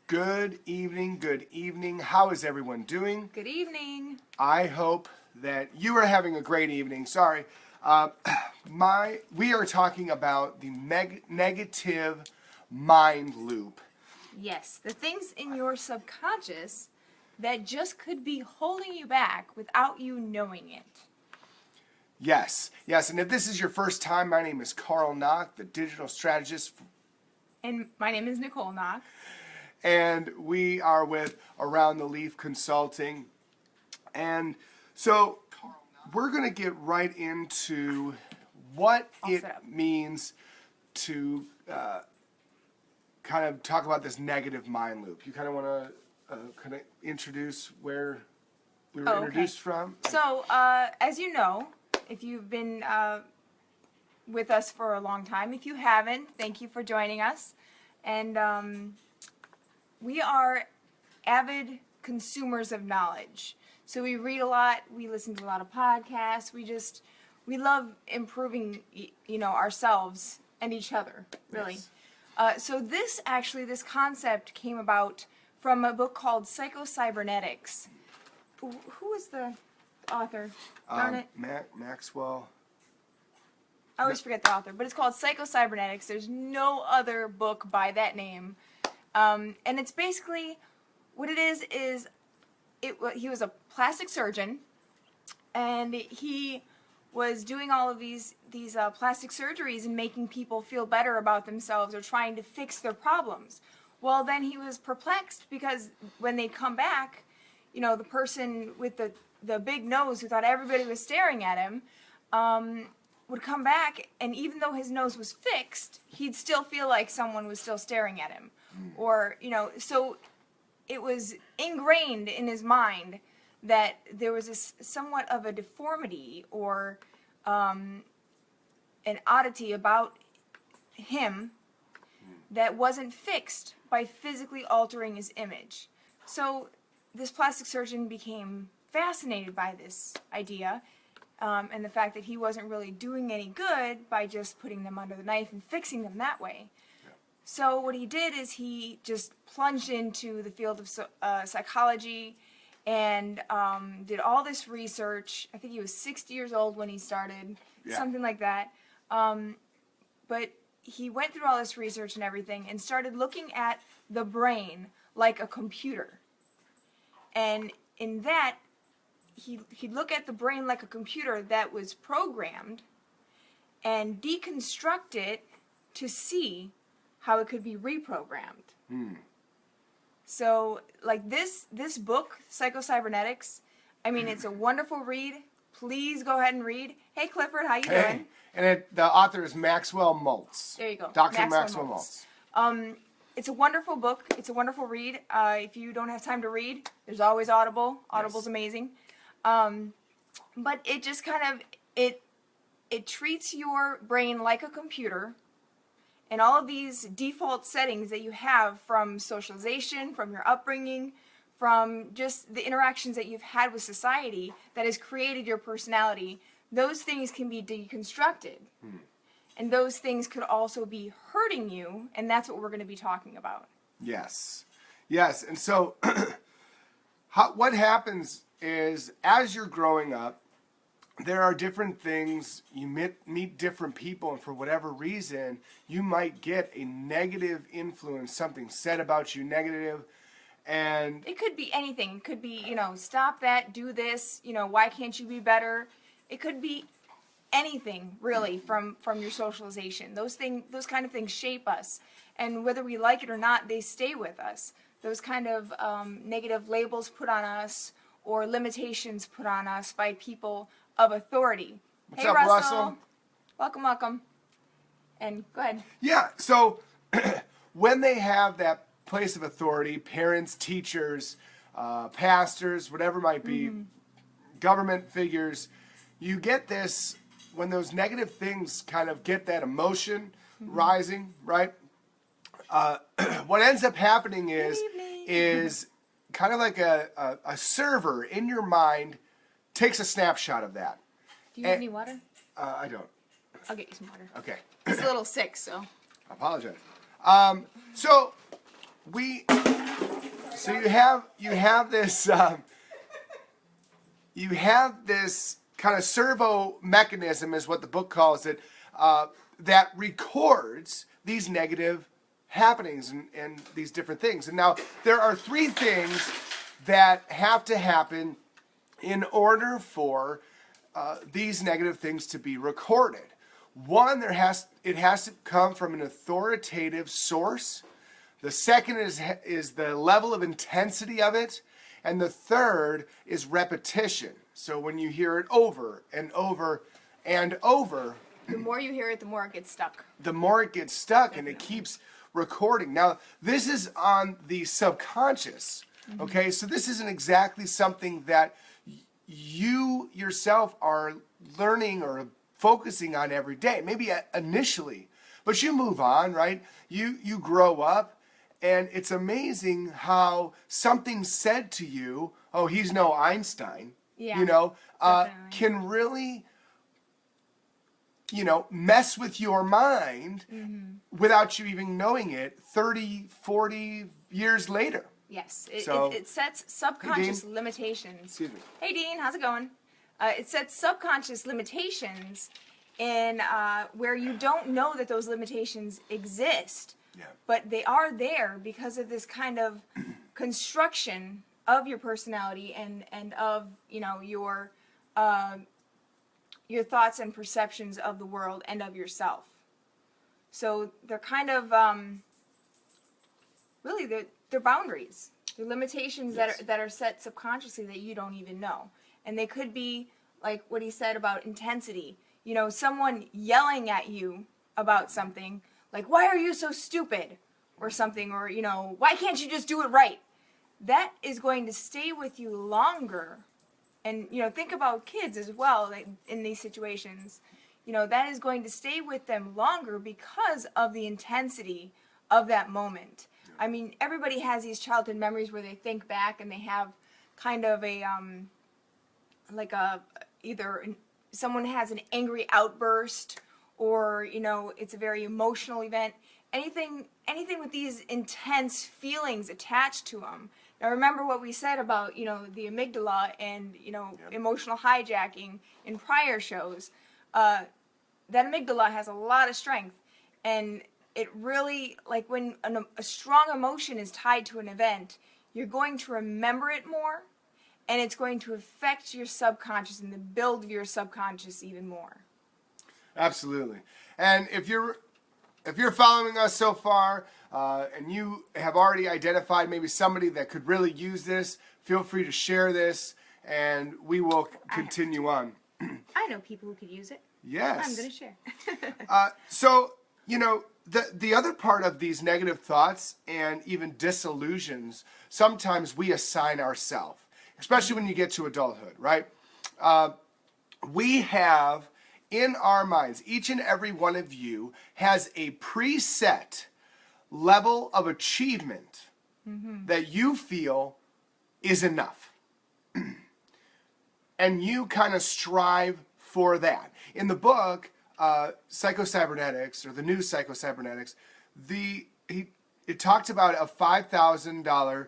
Good evening, good evening. How is everyone doing? Good evening. I hope that you are having a great evening. Sorry. We are talking about the negative mind loop. Yes, the things in your subconscious that just could be holding you back without you knowing it. Yes, and if this is your first time, my name is Carl Knock, the digital strategist. And my name is Nicole Knock. And we are with Around the Leaf Consulting. And so we're going to get right into what it means to kind of talk about this negative mind loop. You kind of want to kind of introduce where we were introduced from? So, as you know, if you've been with us for a long time, if you haven't, thank you for joining us. And we are avid consumers of knowledge. So we read a lot, we listen to a lot of podcasts, we love improving, ourselves and each other, really. Yes. So this concept came about from a book called Psycho-Cybernetics. Who is the author? Darn it. Maxwell. I always forget the author, but it's called Psycho-Cybernetics. There's no other book by that name. And it's basically, what it is he was a plastic surgeon, and he was doing all of these plastic surgeries and making people feel better about themselves or trying to fix their problems. Well, then he was perplexed because when they'd come back, the person with the big nose who thought everybody was staring at him would come back, and even though his nose was fixed, he'd still feel like someone was still staring at him. Or, so it was ingrained in his mind that there was this somewhat of a deformity or an oddity about him that wasn't fixed by physically altering his image. So this plastic surgeon became fascinated by this idea and the fact that he wasn't really doing any good by just putting them under the knife and fixing them that way. So what he did is he just plunged into the field of psychology and did all this research. I think he was 60 years old when he started, something like that. But he went through all this research and everything and started looking at the brain like a computer. And in that, he'd look at the brain like a computer that was programmed and deconstruct it to see how it could be reprogrammed. So, like this book, Psycho-Cybernetics, I mean, it's a wonderful read. Please go ahead and read. Hey, Clifford, how you doing? And the author is Maxwell Maltz. There you go. Dr. Maxwell Maltz. It's a wonderful book. It's a wonderful read. If you don't have time to read, there's always Audible. Audible's amazing. But it just kind of, it treats your brain like a computer. And all of these default settings that you have from socialization, from your upbringing, from just the interactions that you've had with society that has created your personality, those things can be deconstructed. And those things could also be hurting you, and that's what we're going to be talking about. Yes. And so what happens is as you're growing up, there are different things, you meet different people, and for whatever reason, you might get a negative influence, something said about you negative, and it could be anything. It could be, stop that, do this, why can't you be better? It could be anything, really, from your socialization. Those kind of things shape us, and whether we like it or not, they stay with us. Those kind of negative labels put on us or limitations put on us by people of authority. What's up, Russell? Welcome. And go ahead. Yeah, so when they have that place of authority, parents, teachers, pastors, whatever it might be, government figures, you get this, when those negative things kind of get that emotion rising, right? What ends up happening is kind of like a server in your mind takes a snapshot of that. Do you need any water? I don't. I'll get you some water. Okay. He's a little sick, so. I apologize. So we So you have this kind of servo mechanism, is what the book calls it, that records these negative happenings and these different things. And now there are three things that have to happen in order for these negative things to be recorded. One, it has to come from an authoritative source. The second is the level of intensity of it. And the third is repetition. So when you hear it over and over and over, The more you hear it, the more it gets stuck. the more it gets stuck and it keeps recording. Now, this is on the subconscious. Okay, so this isn't exactly something that you yourself are learning or focusing on every day, maybe initially, but you move on, right? You grow up, and it's amazing how something said to you, oh, he's no Einstein, Yeah, you know, definitely. can really, mess with your mind without you even knowing it 30, 40 years later. Yes, So- it sets subconscious Dean? limitations. Excuse me. Hey, Dean, how's it going? It sets subconscious limitations in where you don't know that those limitations exist, Yeah. but they are there because of this kind of construction of your personality and of your thoughts and perceptions of the world and of yourself. So they're kind of really they're boundaries. They're limitations Yes. that are set subconsciously that you don't even know. And they could be like what he said about intensity. Someone yelling at you about something, like, why are you so stupid? Or something, or, why can't you just do it right? That is going to stay with you longer. And, think about kids as well, like, in these situations. That is going to stay with them longer because of the intensity of that moment. I mean, everybody has these childhood memories where they think back and they have kind of a, either someone has an angry outburst, or, it's a very emotional event. Anything with these intense feelings attached to them. Now remember what we said about, the amygdala and, emotional hijacking in prior shows. That amygdala has a lot of strength, and it really, like, when a strong emotion is tied to an event, you're going to remember it more, and it's going to affect your subconscious and the build of your subconscious even more. Absolutely. And if you're following us so far, and you have already identified maybe somebody that could really use this, feel free to share this, and we will continue on. I know people who could use it. Yes. I'm going to share. So, the other part of these negative thoughts and even disillusions, sometimes we assign ourselves, especially when you get to adulthood, right? We have in our minds, each and every one of you has a preset level of achievement that you feel is enough. And you kind of strive for that. In the book, Psycho-Cybernetics, or the new Psycho-Cybernetics, it talked about a $5,000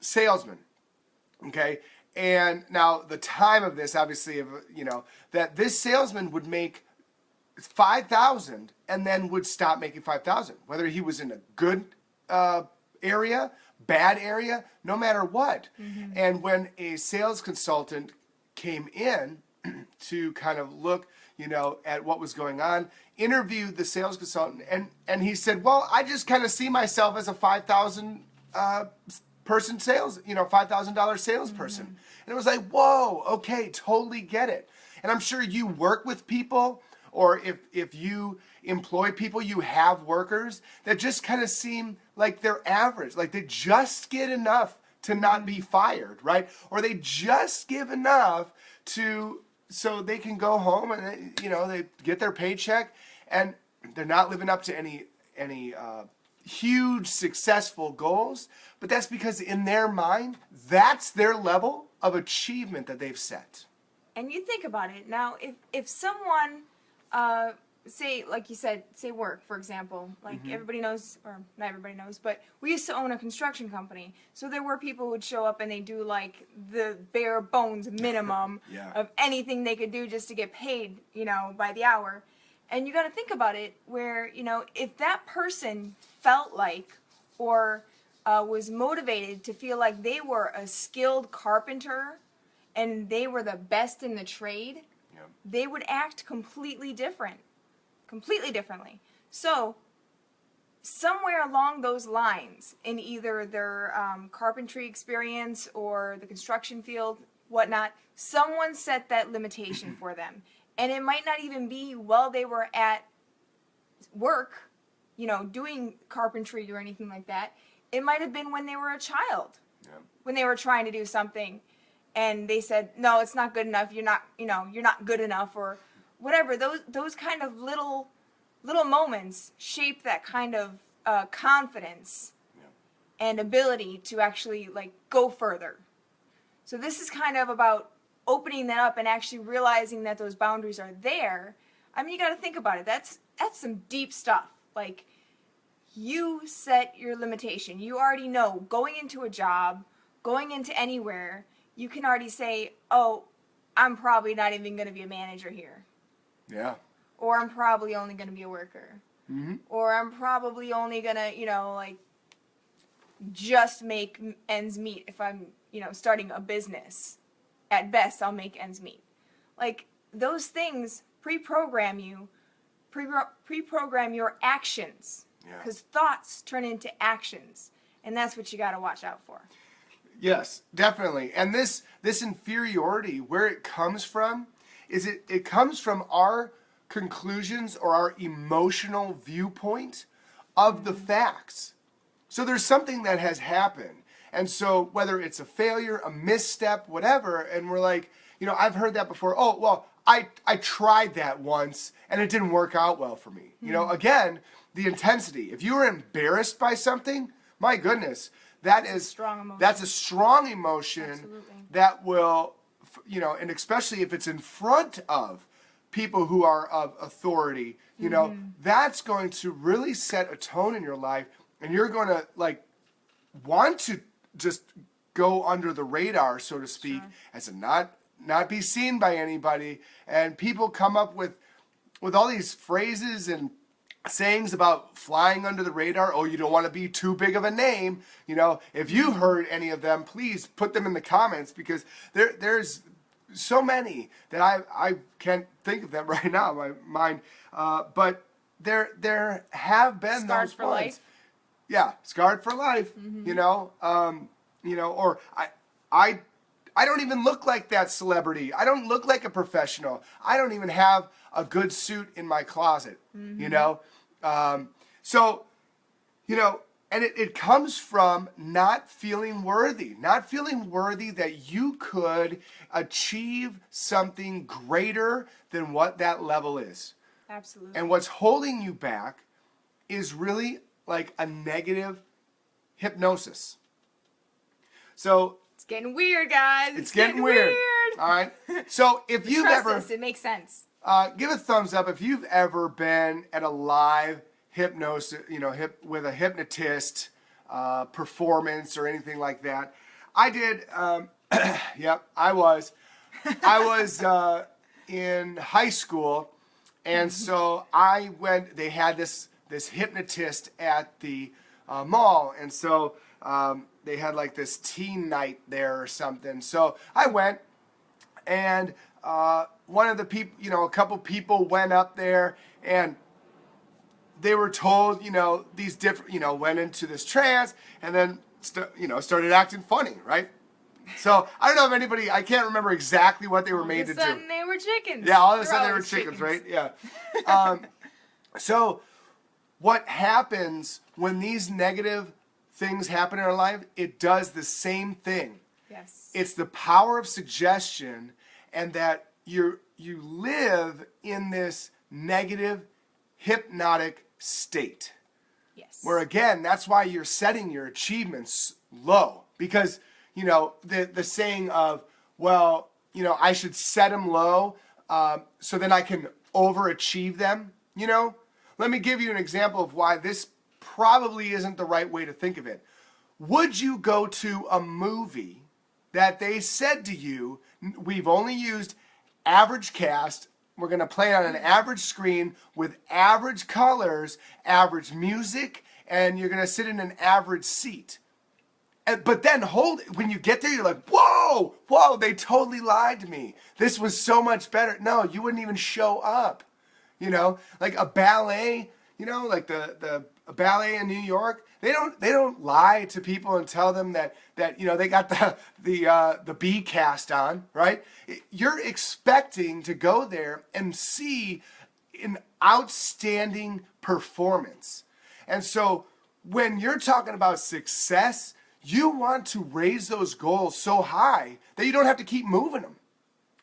salesman, okay? And now the time of this, obviously, that this salesman would make $5,000 and then would stop making $5,000, whether he was in a good area, bad area, no matter what. And when a sales consultant came in to kind of look, at what was going on, interviewed the sales consultant, and he said, well, I just kind of see myself as a $5,000 person sales, $5,000 salesperson. And it was like, whoa, okay, totally get it. And I'm sure you work with people, or if you employ people, you have workers that just kind of seem like they're average, like they just get enough to not be fired, right? Or they just give enough so they can go home and they get their paycheck, and they're not living up to any huge successful goals. But that's because in their mind, that's their level of achievement that they've set. And you think about it now, if someone say, like you said, say work, for example. Like everybody knows, or not everybody knows, but we used to own a construction company. So there were people who would show up and they do like the bare bones minimum Yeah. of anything they could do just to get paid, by the hour. And you got to think about it where, if that person felt like or was motivated to feel like they were a skilled carpenter and they were the best in the trade, they would act completely differently. So somewhere along those lines, in either their carpentry experience or the construction field, whatnot, someone set that limitation for them. And it might not even be while they were at work, doing carpentry or anything like that. It might have been when they were a child, when they were trying to do something. And they said, no, it's not good enough. You're not good enough, or whatever. Those kind of little moments shape that kind of confidence and ability to actually like go further. So this is kind of about opening that up and actually realizing that those boundaries are there. I mean, you got to think about it. That's some deep stuff. Like, you set your limitation. You already know going into a job, going into anywhere, you can already say, oh, I'm probably not even going to be a manager here. Yeah. Or I'm probably only going to be a worker. Mm-hmm. Or I'm probably only going to, just make ends meet if I'm, starting a business. At best, I'll make ends meet. Like, those things pre-program your actions. Because thoughts turn into actions. And that's what you got to watch out for. Yes, definitely. And this inferiority, where it comes from, is it comes from our conclusions or our emotional viewpoint of the facts. So there's something that has happened. And so whether it's a failure, a misstep, whatever, and we're like, I've heard that before. Oh, well, I tried that once and it didn't work out well for me. Again, the intensity. If you were embarrassed by something, my goodness, that's a strong emotion. Absolutely. That will, and especially if it's in front of people who are of authority, that's going to really set a tone in your life, and you're going to want to just go under the radar, so to speak, as to not be seen by anybody. And people come up with all these phrases and sayings about flying under the radar. Oh, you don't want to be too big of a name. If you've heard any of them, please put them in the comments, because there's so many that I can't think of them right now in my mind. But there have been Scarred those for ones. life. Yeah, scarred for life. Or I don't even look like that celebrity. I don't look like a professional. I don't even have a good suit in my closet. And it comes from not feeling worthy that you could achieve something greater than what that level is. Absolutely. And what's holding you back is really like a negative hypnosis. So it's getting weird, guys. It's getting weird. All right. So if you've Trust ever, us, it makes sense. Give a thumbs up if you've ever been at a live hypnosis, with a hypnotist performance or anything like that. I did. Yep, I was. I was in high school, and so I went. They had this hypnotist at the mall, and so they had like this teen night there or something. So I went, and one of the people, a couple people went up there, and they were told, these different, went into this trance, and then, started acting funny, right? So I don't know if anybody, I can't remember exactly what they were made to do. All of a sudden they were chickens. Yeah, all of a sudden they were chickens, right? Yeah. So what happens when these negative things happen in our life? It does the same thing. Yes. It's the power of suggestion, and that you live in this negative, hypnotic state. Yes. Where again, that's why you're setting your achievements low, because the saying of, well, I should set them low so then I can overachieve them. You know, let me give you an example of why this probably isn't the right way to think of it. Would you go to a movie that they said to you, we've only used average cast, we're going to play it on an average screen with average colors, average music, and you're going to sit in an average seat. But then when you get there, you're like, whoa, they totally lied to me. This was so much better. No, you wouldn't even show up. You know, like a ballet, you know, like the ballet in New York, they don't lie to people and tell them that you know they got the B cast on, right? You're expecting to go there and see an outstanding performance. And so when you're talking about success, you want to raise those goals so high that you don't have to keep moving them.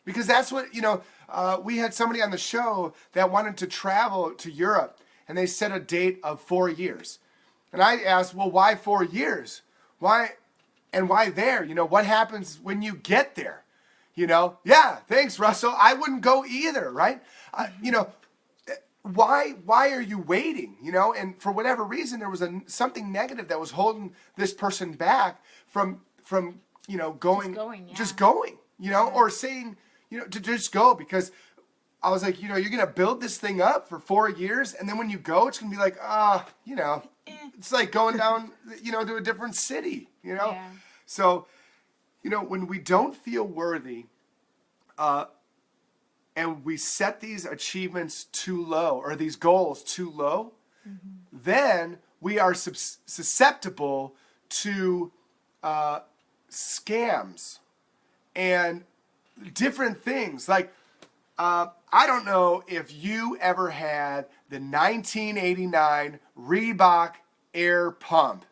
Because that's what, you know, we had somebody on the show that wanted to travel to Europe, and they set a date of 4 years. And I asked, well, why 4 years? Why there? You know, what happens when you get there? You know, yeah, thanks, Russell. I wouldn't go either, right? You know, why are you waiting? You know, and for whatever reason, there was something negative that was holding this person back from you know, just going, you know, or saying, you know, to just go, because I was like, you know, you're going to build this thing up for 4 years, and then when you go, it's going to be like, you know, it's like going down, you know, to a different city, you know? Yeah. So, you know, when we don't feel worthy, and we set these achievements too low, or these goals too low, then we are susceptible to scams and different things. Like, I don't know if you ever had the 1989 Reebok Air Pump.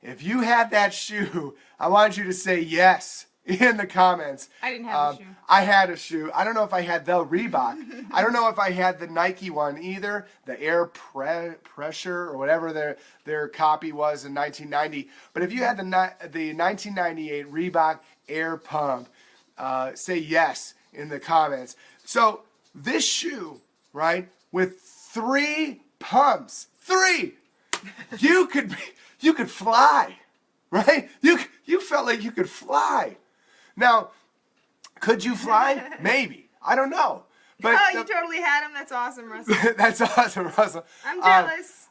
If you had that shoe, I want you to say yes in the comments. I didn't have a shoe. I had a shoe. I don't know if I had the Reebok. I don't know if I had the Nike one either, the Air Pressure or whatever their copy was in 1990. But if you had the 1998 Reebok Air Pump, say yes in the comments. So this shoe, right, with 3 pumps, 3, you could fly, right? You felt like you could fly. Now, could you fly? Maybe. I don't know. But you totally had him. That's awesome, Russell. That's awesome, Russell. I'm jealous.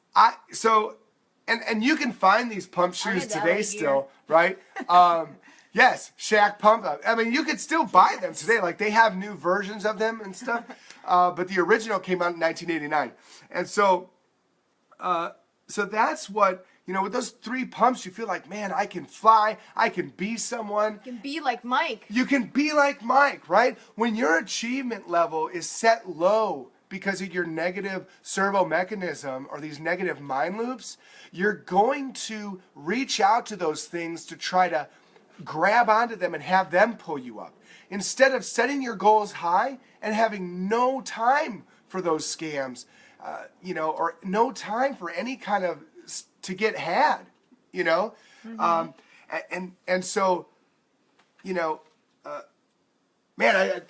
And you can find these pump shoes today still, right? Yes, Shaq Pump Up. I mean, you could still buy them today. Like, they have new versions of them and stuff. But the original came out in 1989. And so that's what, you know, with those 3 pumps, you feel like, man, I can fly. I can be someone. You can be like Mike. You can be like Mike, right? When your achievement level is set low because of your negative servo mechanism or these negative mind loops, you're going to reach out to those things to try to grab onto them and have them pull you up, instead of setting your goals high and having no time for those scams, you know, or no time for any kind of to get had, you know. And so, you know, man,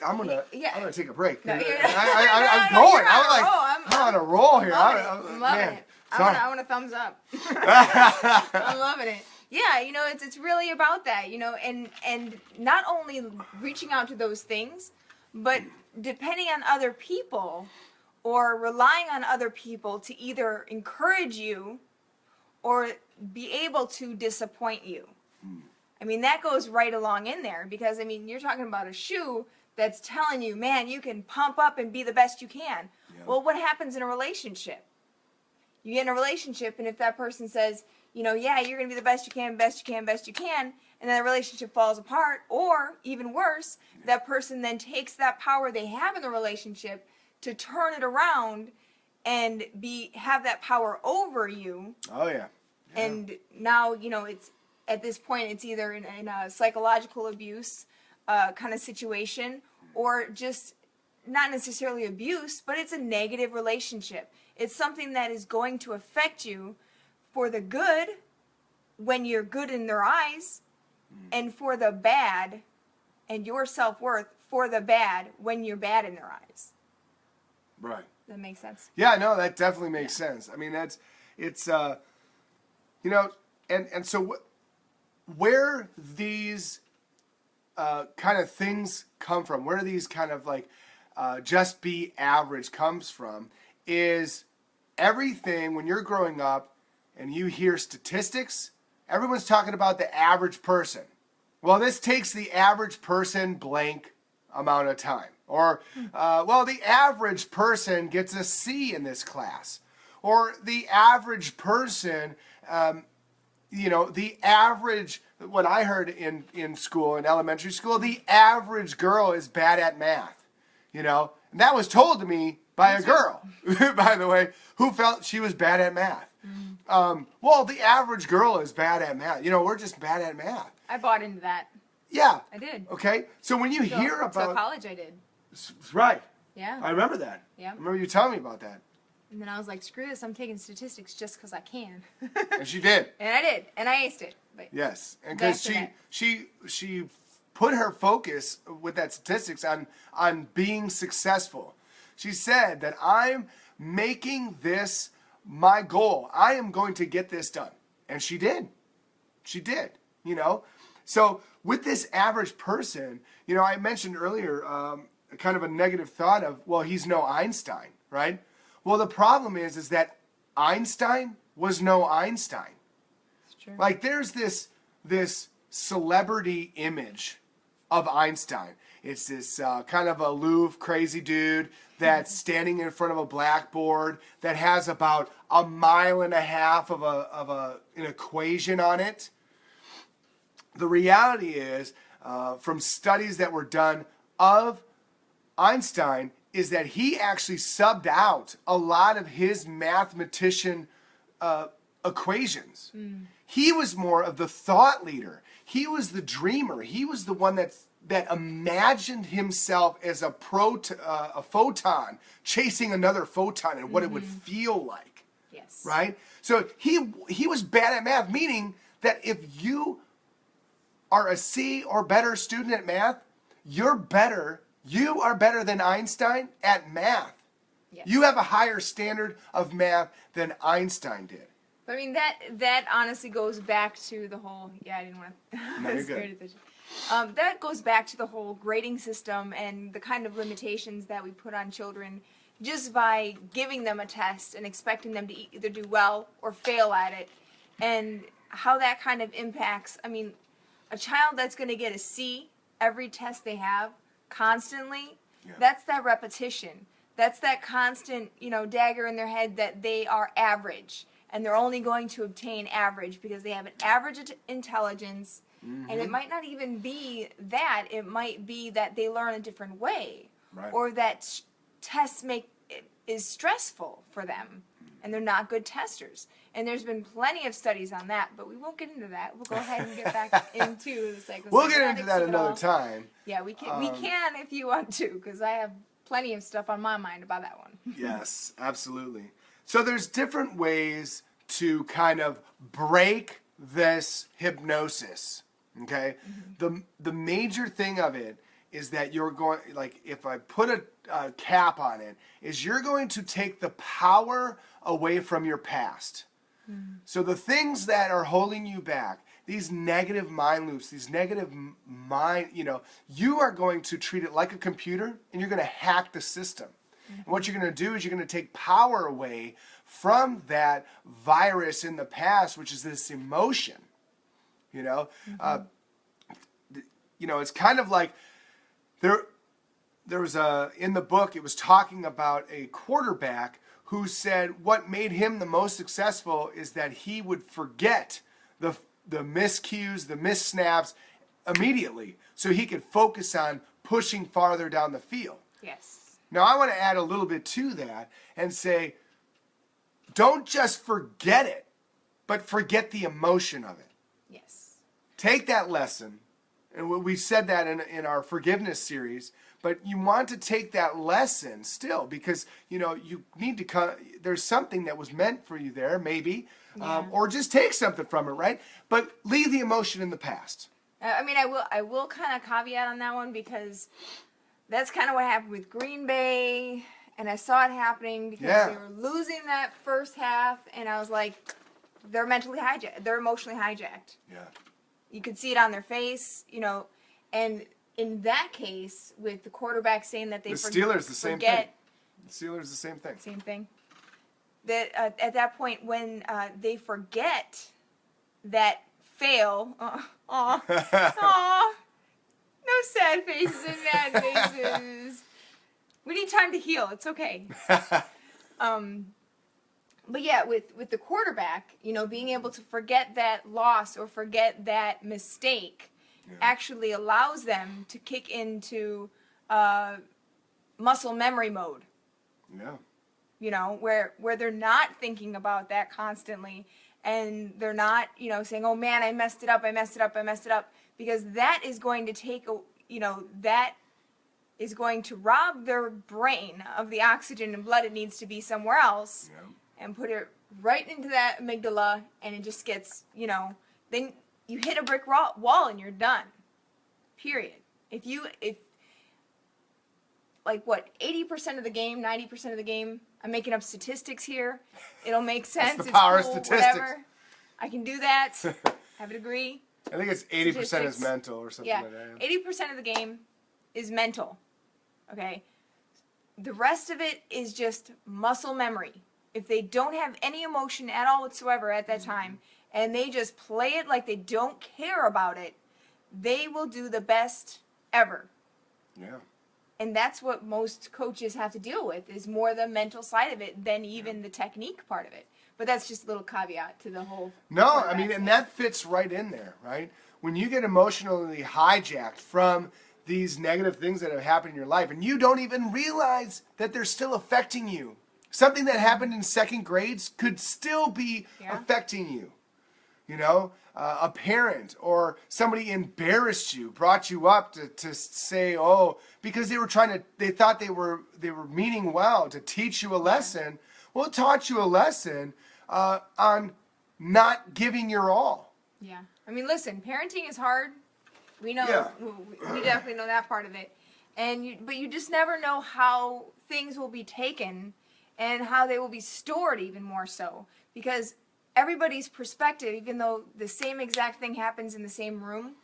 I'm gonna take a break. No, I'm going. I'm on a roll here. I'm loving it. I want a thumbs up. I'm loving it. Yeah, you know, it's really about that, you know, and not only reaching out to those things, but depending on other people or relying on other people to either encourage you or be able to disappoint you. I mean, that goes right along in there, because, I mean, you're talking about a shoe that's telling you, man, you can pump up and be the best you can. Yeah. Well, what happens in a relationship? You get in a relationship, and if that person says, you know, yeah, you're going to be the best you can, best you can, best you can, and then the relationship falls apart, or even worse, that person then takes that power they have in the relationship to turn it around and have that power over you. Oh, yeah. And now, you know, it's at this point, it's either in a psychological abuse kind of situation, or just not necessarily abuse, but it's a negative relationship. It's something that is going to affect you for the good when you're good in their eyes, and for the bad and your self-worth for the bad when you're bad in their eyes. Right. That makes sense. Yeah, no, that definitely makes sense. I mean, it's you know, and so where these kind of things come from, where these kind of like just be average comes from, is everything when you're growing up and you hear statistics, everyone's talking about the average person. Well, this takes the average person blank amount of time. Or, well, the average person gets a C in this class. Or the average person, the average, what I heard in school, in elementary school, the average girl is bad at math. And that was told to me by a girl, by the way, who felt she was bad at math. Well, the average girl is bad at math. We're just bad at math. I bought into that. Yeah. I did. Okay. So when you hear about... Till college I did. Right. Yeah. I remember that. Yeah. I remember you telling me about that. And then I was like, screw this, I'm taking statistics just because I can. And she did. And I did. And I aced it. But yes. And because she put her focus with that statistics on being successful. She said that I'm making this my goal. I am going to get this done. And she did. She did. So with this average person, I mentioned earlier kind of a negative thought of, well, he's no Einstein, right? Well, the problem is that Einstein was no Einstein. It's true. Like there's this celebrity image of Einstein. It's this kind of aloof, crazy dude that's standing in front of a blackboard that has about 1.5 miles of an equation on it. The reality is, from studies that were done of Einstein, is that he actually subbed out a lot of his mathematician equations. He was more of the thought leader. He was the dreamer. He was the one that imagined himself as a photon chasing another photon and what it would feel like. Yes. Right? So he was bad at math, meaning that if you are a C or better student at math, you are better than Einstein at math. Yes. You have a higher standard of math than Einstein did. But I mean, that honestly goes back to the whole, I didn't want to. No, you're good. That goes back to the whole grading system and the kind of limitations that we put on children just by giving them a test and expecting them to either do well or fail at it, and how that kind of impacts, a child that's going to get a C every test they have constantly, that's that repetition. That's that constant, dagger in their head that they are average. And they're only going to obtain average because they have an average intelligence. And it might not even be that. It might be that they learn a different way. Right. Or that tests is stressful for them. And they're not good testers. And there's been plenty of studies on that, but we won't get into that. We'll go ahead and get back into the psychocybernetics. We'll get into that another time. Yeah, we can. We can if you want to, because I have plenty of stuff on my mind about that one. Yes, absolutely. So there's different ways to kind of break this hypnosis. Okay, the major thing of it is that you're going, like, if I put a cap on it, is you're going to take the power away from your past. So the things that are holding you back, these negative mind loops, these negative mind, you are going to treat it like a computer and you're going to hack the system. And what you're going to do is you're going to take power away from that virus in the past, which is this emotion. It's kind of like there was in the book, it was talking about a quarterback who said what made him the most successful is that he would forget the miscues, the missnaps immediately, so he could focus on pushing farther down the field. Yes. Now I want to add a little bit to that and say, don't just forget it, but forget the emotion of it. Yes. Take that lesson, and we said that in our forgiveness series, but you want to take that lesson still, because you need to there's something that was meant for you there, maybe, or just take something from it, right? But leave the emotion in the past. I will kind of caveat on that one, because that's kind of what happened with Green Bay and I saw it happening because they were losing that first half, and I was like, they're mentally hijacked. They're emotionally hijacked. Yeah. You could see it on their face, you know, and in that case, with the quarterback saying that they the Steelers, the same thing. The Steelers, the same thing. Same thing. That at that point, when they forget that fail, no sad faces and mad faces. We need time to heal. It's okay. But yeah, with the quarterback, you know, being able to forget that loss or forget that mistake actually allows them to kick into muscle memory mode. Yeah. You know, where they're not thinking about that constantly, and they're not, you know, saying, oh man, I messed it up, because that is going to take, that is going to rob their brain of the oxygen and blood it needs to be somewhere else, and put it right into that amygdala, and it just gets, then you hit a brick wall and you're done. Period. If like what, 80% of the game, 90% of the game, I'm making up statistics here. It'll make sense. That's the power it's cool, of statistics. whatever. I can do that. Have a degree. I think it's 80% is mental or something like that. 80% of the game is mental. Okay? The rest of it is just muscle memory. If they don't have any emotion at all whatsoever at that time, and they just play it like they don't care about it, they will do the best ever. Yeah. And that's what most coaches have to deal with, is more the mental side of it than even the technique part of it. But that's just a little caveat to the whole. No, I mean, and that fits right in there, right? When you get emotionally hijacked from these negative things that have happened in your life, and you don't even realize that they're still affecting you. Something that happened in second grades could still be affecting you. You know, a parent or somebody embarrassed you, brought you up to say, oh, because they thought they were meaning well to teach you a lesson. Well, it taught you a lesson on not giving your all. Yeah. I mean, listen, parenting is hard. We know, we definitely know that part of it. But you just never know how things will be taken and how they will be stored even more so. Because everybody's perspective, even though the same exact thing happens in the same room,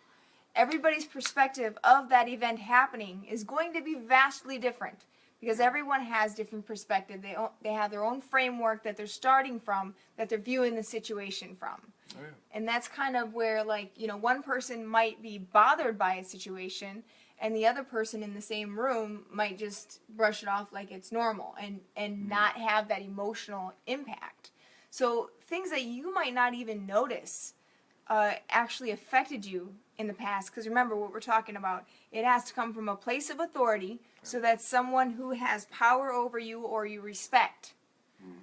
everybody's perspective of that event happening is going to be vastly different. Because everyone has different perspective. They have their own framework that they're starting from, that they're viewing the situation from. Oh, yeah. And that's kind of where, like, one person might be bothered by a situation, and the other person in the same room might just brush it off like it's normal and not have that emotional impact. So things that you might not even notice actually affected you in the past. Because remember what we're talking about. It has to come from a place of authority, so that's someone who has power over you or you respect.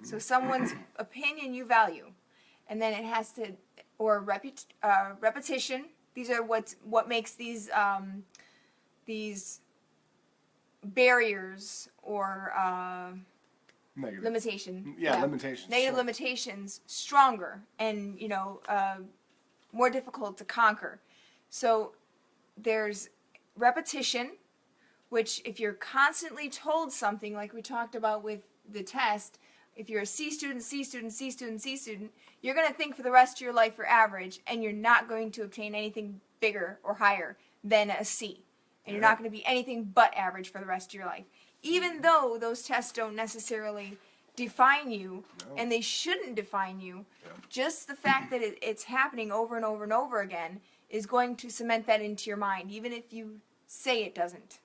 So someone's opinion you value. And then it has to, or repetition. These are what makes these barriers or limitations. Limitations. Negative limitations stronger and more difficult to conquer. So there's repetition, which if you're constantly told something, like we talked about with the test, if you're a C student, you're going to think for the rest of your life you're average, and you're not going to obtain anything bigger or higher than a C. And you're not going to be anything but average for the rest of your life. Even though those tests don't necessarily define you, and they shouldn't define you, just the fact that it's happening over and over and over again is going to cement that into your mind, even if you say it doesn't,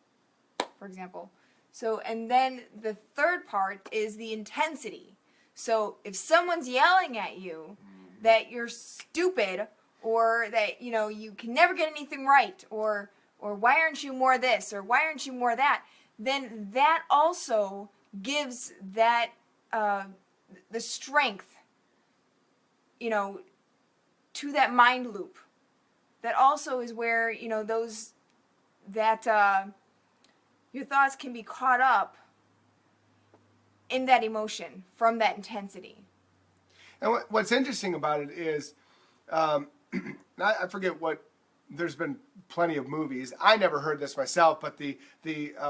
for example. So, and then the third part is the intensity. So if someone's yelling at you that you're stupid, or that, you can never get anything right, or why aren't you more this, or why aren't you more that, then that also gives that, the strength, to that mind loop. That also is where, your thoughts can be caught up in that emotion from that intensity. And what's interesting about it is, I forget what there's been plenty of movies. I never heard this myself, but the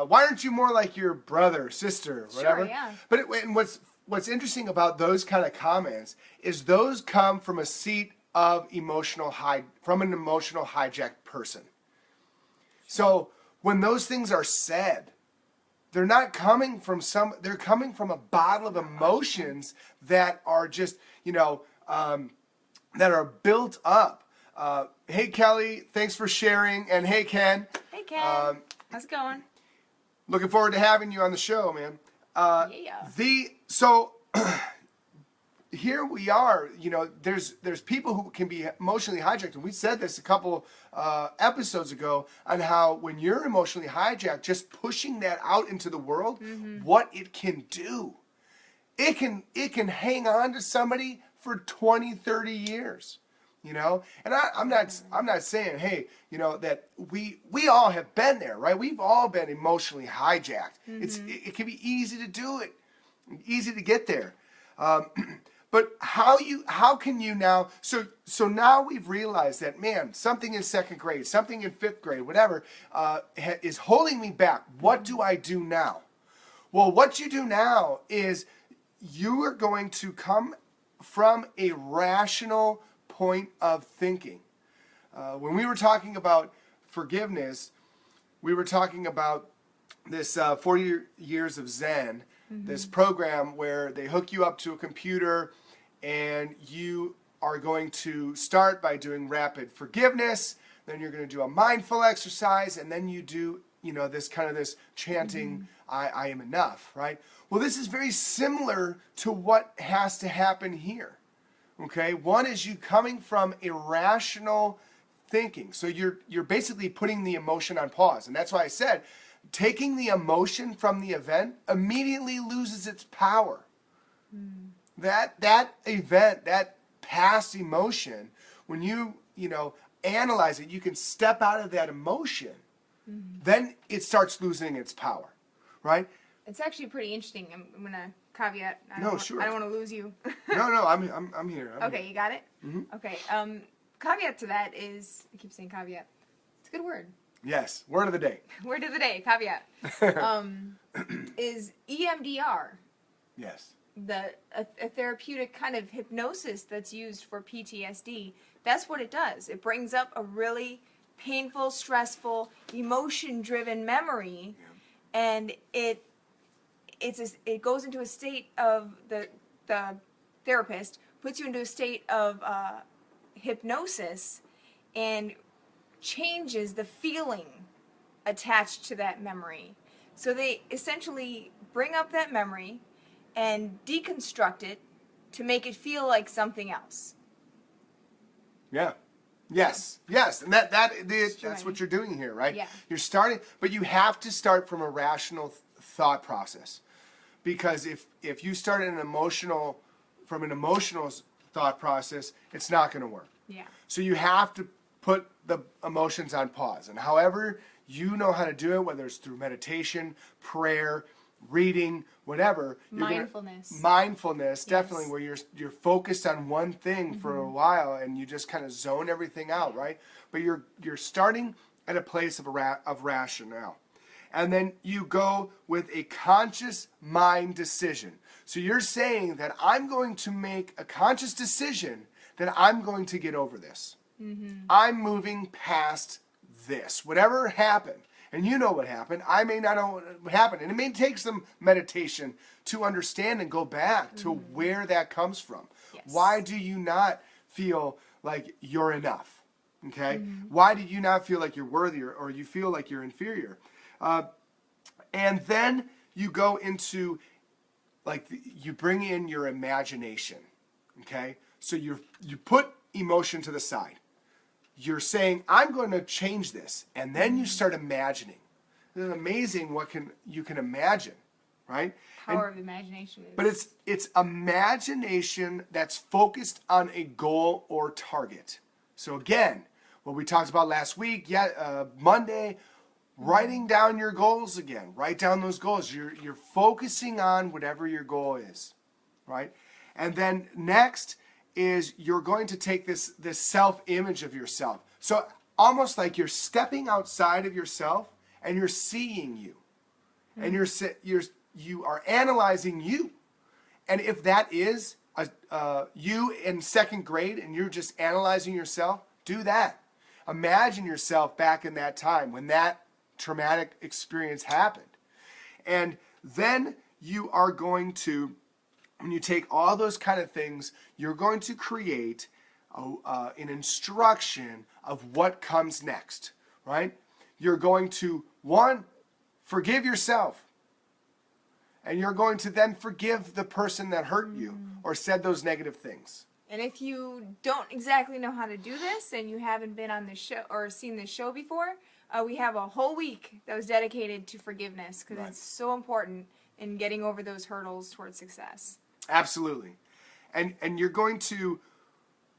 why aren't you more like your brother, sister, whatever? Sure, yeah. But and what's interesting about those kind of comments is those come from a seat of from an emotional hijacked person. So when those things are said, they're not coming from they're coming from a bottle of emotions that are just, that are built up. Hey, Kelly, thanks for sharing. And hey, Ken. Hey, Ken. How's it going? Looking forward to having you on the show, man. Yeah. So here we are, there's people who can be emotionally hijacked. And we said this a couple episodes ago on how when you're emotionally hijacked, just pushing that out into the world, what it can do. It can hang on to somebody for 20, 30 years. And I'm not saying, hey, that we all have been there, right? We've all been emotionally hijacked. It can be easy to do it, easy to get there. But how can you now? So now we've realized that, man, something in second grade, something in fifth grade, whatever, is holding me back. What do I do now? Well, what you do now is you are going to come from a rational point of thinking. When we were talking about forgiveness, we were talking about this 40 years of Zen, this program where they hook you up to a computer and you are going to start by doing rapid forgiveness, then you're going to do a mindful exercise, and then you do, this chanting, I am enough, right? Well, this is very similar to what has to happen here. Okay, one is you coming from irrational thinking. So you're basically putting the emotion on pause. And that's why I said taking the emotion from the event immediately loses its power. That event, that past emotion, when you analyze it, you can step out of that emotion. Then it starts losing its power, right? It's actually pretty interesting. I'm gonna caveat. Sure. I don't want to lose you. No, I'm here. Okay, you got it. Okay. Caveat to that is, I keep saying caveat. It's a good word. Yes. Word of the day. Word of the day. Caveat. Is EMDR. Yes. A therapeutic kind of hypnosis that's used for PTSD. That's what it does. It brings up a really painful, stressful, emotion-driven memory, and it goes into a state of the therapist puts you into a state of hypnosis and changes the feeling attached to that memory. So they essentially bring up that memory and deconstruct it to make it feel like something else. Yeah. Yes. And that's what you're doing here, right? Yeah. You're starting, but you have to start from a rational thought process. Because if you start from an emotional thought process, it's not going to work. Yeah. So you have to put the emotions on pause. And however you know how to do it, whether it's through meditation, prayer, reading, whatever. Mindfulness, definitely, where you're focused on one thing for a while and you just kind of zone everything out, right? But you're starting at a place of rationale. And then you go with a conscious mind decision. So you're saying that I'm going to make a conscious decision that I'm going to get over this. I'm moving past this. Whatever happened, and you know what happened, I may not know what happened. And it may take some meditation to understand and go back to where that comes from. Yes. Why do you not feel like you're enough? Okay? Why do you not feel like you're worthy or you feel like you're inferior? And then you go into, you bring in your imagination, okay? So you put emotion to the side. You're saying, I'm going to change this. And then you start imagining. It's amazing what you can imagine, right? Power of imagination. But it's imagination that's focused on a goal or target. So again, what we talked about last week, Monday, writing down your goals again. Write down those goals. You're focusing on whatever your goal is, right? And then next is you're going to take this self-image of yourself. So almost like you're stepping outside of yourself and you're seeing you. And you are analyzing you. And if that is you in second grade and you're just analyzing yourself, do that. Imagine yourself back in that time when that traumatic experience happened. And then you are going to, when you take all those kind of things, you're going to create an instruction of what comes next, right? You're going to, one, forgive yourself. And you're going to then forgive the person that hurt you or said those negative things. And if you don't exactly know how to do this and you haven't been on this show or seen this show before, we have a whole week that was dedicated to forgiveness because it's so important in getting over those hurdles towards success. Absolutely. And you're going to,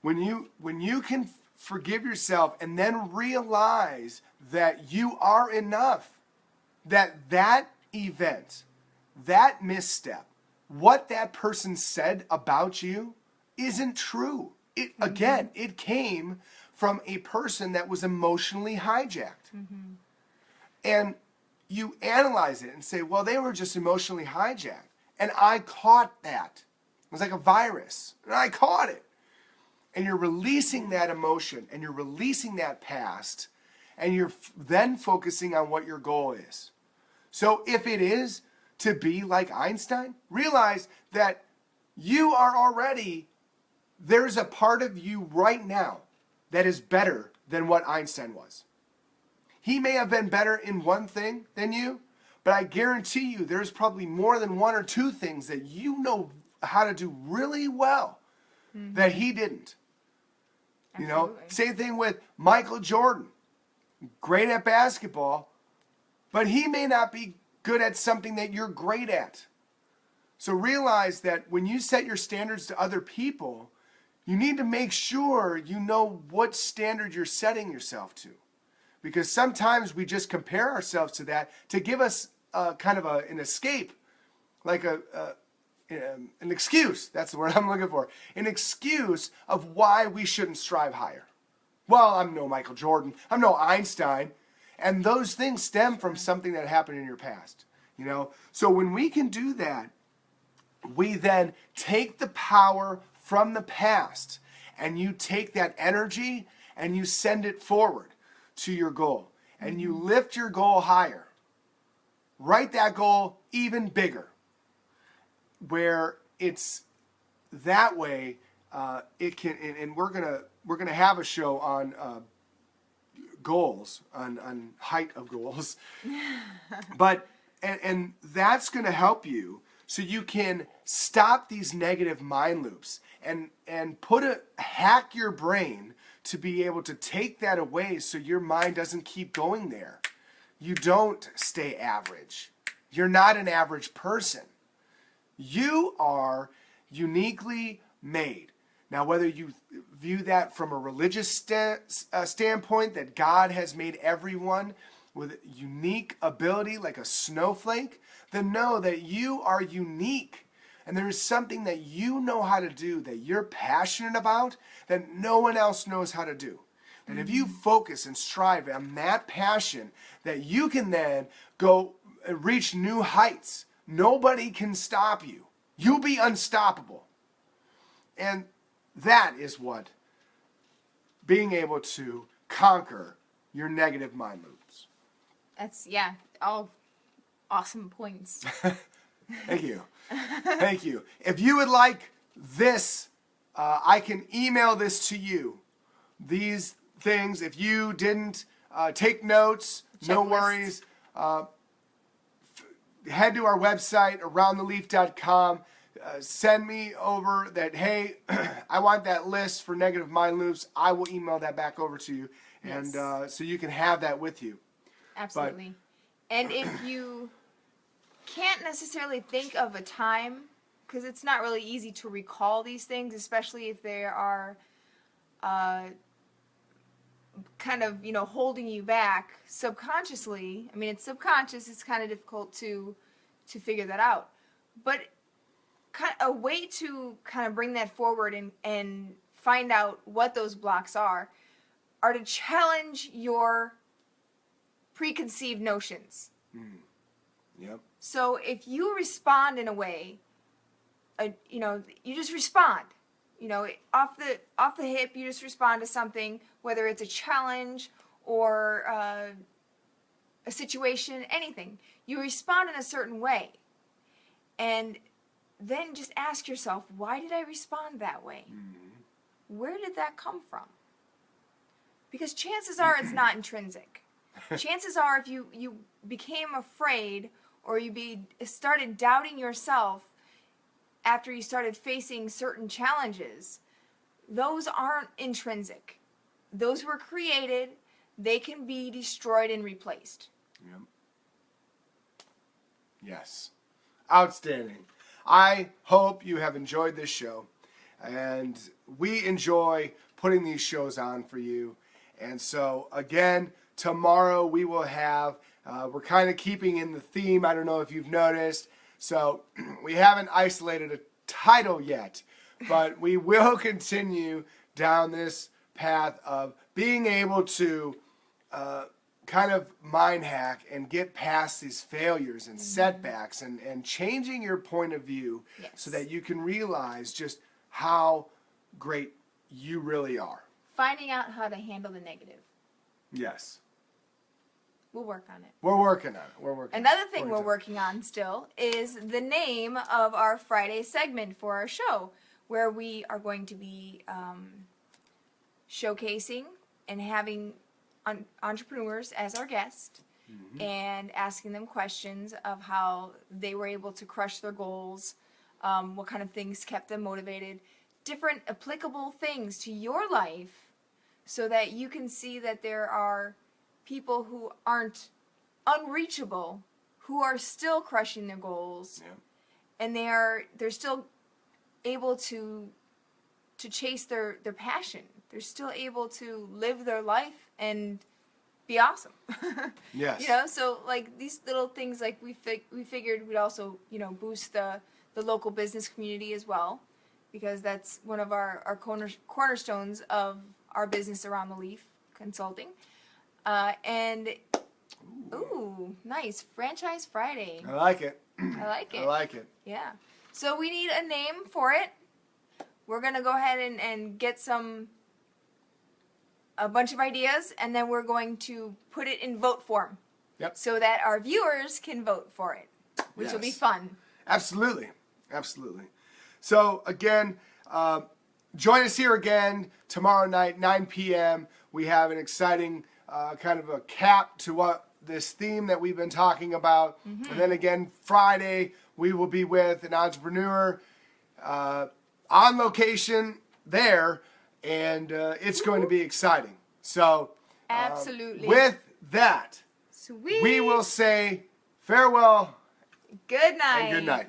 when you can forgive yourself and then realize that you are enough, that event, that misstep, what that person said about you isn't true. Again, it came from a person that was emotionally hijacked. And you analyze it and say, well, they were just emotionally hijacked. And I caught that. It was like a virus. And I caught it. And you're releasing that emotion and you're releasing that past. And you're then focusing on what your goal is. So if it is to be like Einstein, realize that you are already, there's a part of you right now that is better than what Einstein was. He may have been better in one thing than you, but I guarantee you there's probably more than one or two things that you know how to do really well that he didn't. Absolutely. You know, same thing with Michael Jordan. Great at basketball, but he may not be good at something that you're great at. So realize that when you set your standards to other people, you need to make sure you know what standard you're setting yourself to. Because sometimes we just compare ourselves to that to give us kind of an escape, like an excuse. That's the word I'm looking for. An excuse of why we shouldn't strive higher. Well, I'm no Michael Jordan. I'm no Einstein. And those things stem from something that happened in your past. You know? So when we can do that, we then take the power from the past and you take that energy and you send it forward to your goal. And you lift your goal higher. Write that goal even bigger. Where it's that way, it can, and we're gonna have a show on goals, on height of goals. But and that's gonna help you so you can stop these negative mind loops and hack your brain to be able to take that away so your mind doesn't keep going there. You don't stay average. You're not an average person. You are uniquely made. Now, whether you view that from a religious standpoint, that God has made everyone with unique ability like a snowflake, then know that you are unique. And there is something that you know how to do, that you're passionate about, that no one else knows how to do. And if you focus and strive on that passion, that you can then go reach new heights. Nobody can stop you. You'll be unstoppable. And that is what being able to conquer your negative mind loops. That's, yeah, all awesome points. Thank you. Thank you. If you would like this, I can email this to you. These things, if you didn't take notes, no worries. Head to our website, aroundtheleaf.com. Send me over that, hey, I want that list for negative mind loops. I will email that back over to you. And so you can have that with you. Absolutely. And if you can't necessarily think of a time, because it's not really easy to recall these things, especially if they are kind of, you know, holding you back subconsciously. I mean, it's subconscious. It's kind of difficult to figure that out. But a way to kind of bring that forward and find out what those blocks are are to challenge your preconceived notions. Yep. So if you respond in a way, you just respond. Off the hip, you just respond to something, whether it's a challenge or a situation, anything. You respond in a certain way. And then just ask yourself, why did I respond that way? Where did that come from? Because chances are it's not intrinsic. Chances are if you became afraid or you started doubting yourself after you started facing certain challenges, those aren't intrinsic. Those were created. They can be destroyed and replaced. Yep. Yes. Outstanding. I hope you have enjoyed this show. And we enjoy putting these shows on for you. And so, again, tomorrow we will have, we're kind of keeping in the theme. I don't know if you've noticed. So we haven't isolated a title yet, but we will continue down this path of being able to kind of mind hack and get past these failures and setbacks and changing your point of view so that you can realize just how great you really are. Finding out how to handle the negative. Yes. We'll work on it. We're working on it. Another thing we're working on still is the name of our Friday segment for our show, where we are going to be showcasing and having entrepreneurs as our guest and asking them questions of how they were able to crush their goals, what kind of things kept them motivated, different applicable things to your life so that you can see that there are people who aren't unreachable, who are still crushing their goals, and they're still able to chase their passion. They're still able to live their life and be awesome. Yes. So like these little things, like we figured we'd also boost the local business community as well, because that's one of our cornerstones of our business around the leaf consulting. And nice Franchise Friday. I like it. I like it. I like it. Yeah. So we need a name for it. We're gonna go ahead and get a bunch of ideas, and then we're going to put it in vote form. Yep. So that our viewers can vote for it, which will be fun. Absolutely. Absolutely. So again, join us here again tomorrow night, 9 p.m. We have an exciting kind of a cap to what this theme that we've been talking about. And then again, Friday, we will be with an entrepreneur on location there, and it's going to be exciting. So Absolutely. With that, Sweet. we will say farewell Good night. and good night.